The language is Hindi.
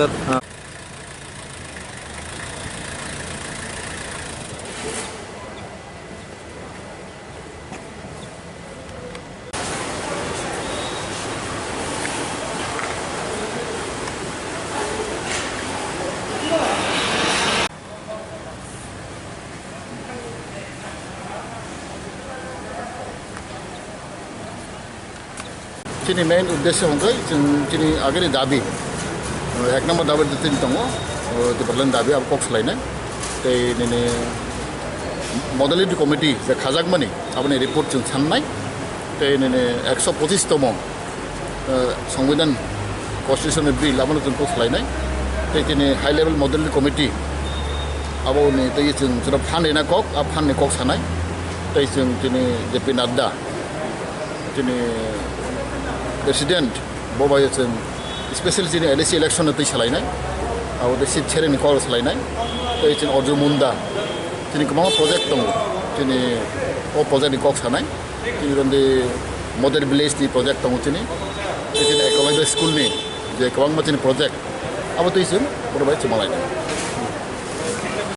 सर जोंनि मेन उद्देश्य होंगे जोंनि आगेनि दाबि एक नम्बर दाबि दिन दङ डेभेलपमेन्ट दाबि अब कक्स लायनाय दिनै मडेलिटी कमिटी जे खाजागमानि आपनि रिपोर्ट जों साननाय दिनै 125तम संविधान कन्स्टिट्यूशनल बिल आपनो जों कक्स लायनाय दिनै हाई लेवल मडेलिटी कमिटी अब जों फानैना कक अब फाननै कक सानाय जों दिनै जेपि नाड्डा दिनै प्रेसिडेंट बबाय जों स्पेशल जोंनि LAC इलेक्शन दै सालायनाय आरो दै सीट शेयरिंनि कल सालायनाय जों अर्जुन मुंडा जोंनि गोबां प्रजेक्ट दङ जोंनि अ प्रजेक्टनि कक सानाय जोंनि मडेल विलेजनि प्रजेक्ट दङ जोंनि इकोनॉमिक स्कूलनि जे गोबां मोनसे प्रजेक्ट अब दैजों बरबाय जों मालायनाय